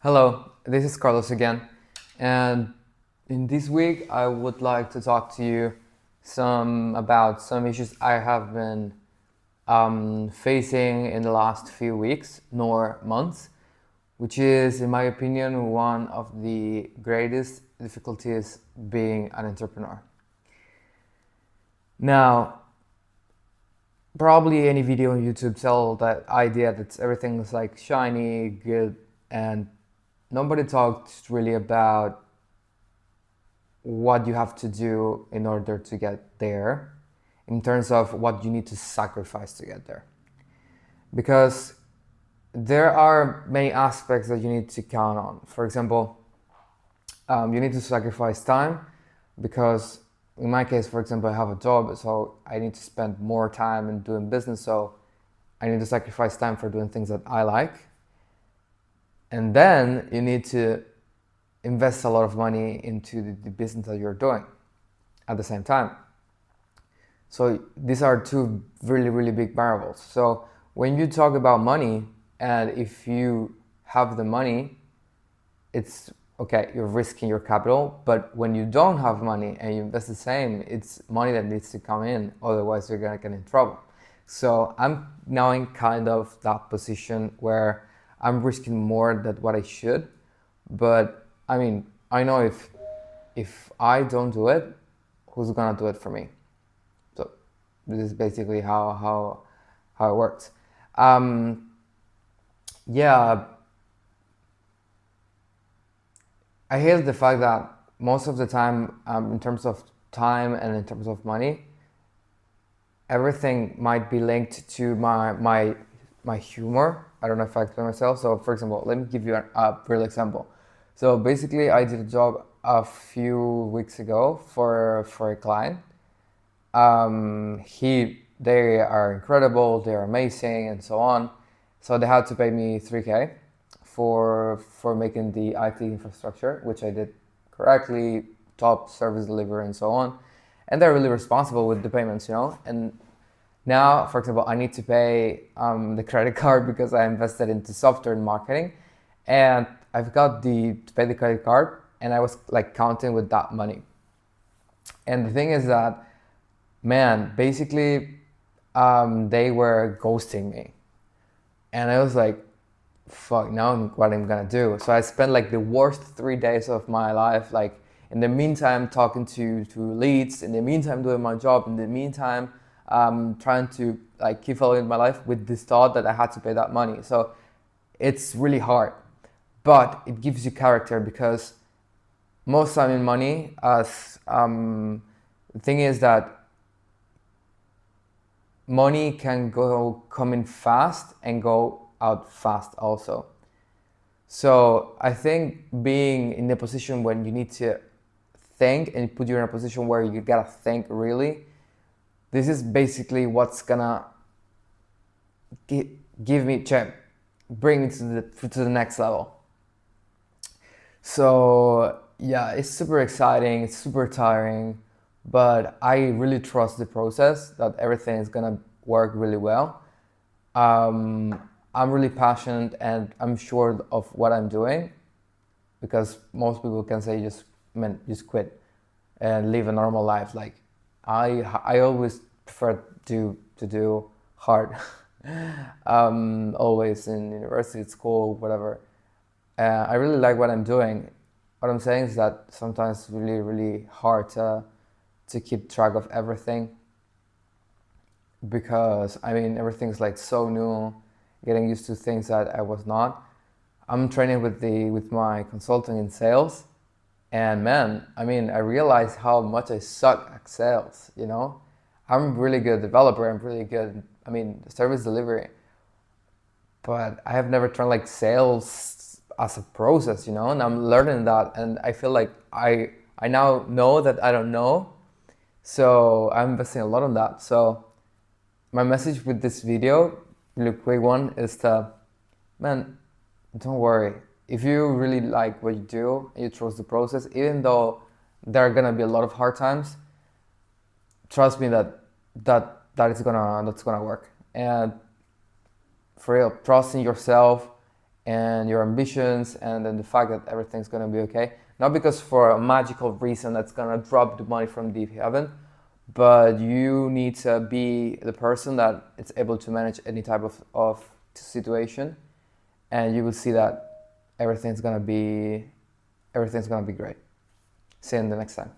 Hello, this is Carlos again, and in this week I would like to talk to you about some issues I have been facing in the last few weeks nor months, which is, in my opinion, one of the greatest difficulties being an entrepreneur. Now, probably any video on YouTube tell that idea that everything is like shiny, good, and nobody talks really about what you have to do in order to get there, in terms of what you need to sacrifice to get there. Because there are many aspects that you need to count on. For example, you need to sacrifice time because in my case, for example, I have a job, so I need to spend more time in doing business, so I need to sacrifice time for doing things that I like. And then you need to invest a lot of money into the business that you're doing at the same time. So these are two really, really big variables. So when you talk about money, and if you have the money, it's okay, you're risking your capital. But when you don't have money and you invest the same, it's money that needs to come in, otherwise you're gonna get in trouble. So I'm now in kind of that position where I'm risking more than what I should. But I mean, I know if I don't do it, who's gonna do it for me? So this is basically how it works. Yeah, I hate the fact that most of the time, in terms of time and in terms of money, everything might be linked to my humor. I don't know if I explain myself. So, for example, let me give you a real example. So basically, I did a job a few weeks ago for a client. They are incredible, they're amazing, and so on. So they had to pay me 3K for making the IT infrastructure, which I did correctly, top service delivery, and so on. And they're really responsible with the payments, you know. And now, for example, I need to pay the credit card because I invested into software and marketing, and I've got to pay the credit card, and I was like counting with that money. And the thing is that, man, basically, they were ghosting me, and I was like, fuck, now what I'm gonna do. So I spent like the worst 3 days of my life, like in the meantime talking to leads, in the meantime doing my job, in the meantime trying to like keep following my life with this thought that I had to pay that money. So it's really hard, but it gives you character because most time in money, as the thing is that money can come in fast and go out fast also. So I think being in a position when you need to think and put you in a position where you gotta think really, this is basically what's gonna give me bring me to the next level. So yeah, it's super exciting, it's super tiring, but I really trust the process that everything is gonna work really well. I'm really passionate and I'm sure of what I'm doing, because most people can say just quit and live a normal life. Like I always prefer to do hard. Always in university, school, whatever. I really like what I'm doing. What I'm saying is that sometimes it's really, really hard to keep track of everything, because I mean everything's like so new, getting used to things that I was not. I'm training with my consulting in sales, and man, I mean I realized how much I suck at sales. You know, I'm really good developer. I'm really good. I mean service delivery, but I have never tried like sales as a process, you know, and I'm learning that, and I feel like I now know that I don't know, so I'm investing a lot on that. So my message with this video, really quick one, is to, man, don't worry. If you really like what you do and you trust the process, even though there are gonna be a lot of hard times, trust me that's gonna work. And for real, trust in yourself and your ambitions, and then the fact that everything's gonna be okay. Not because for a magical reason that's gonna drop the money from deep heaven, but you need to be the person that is able to manage any type of situation, and you will see that everything's gonna be great. See you in the next time.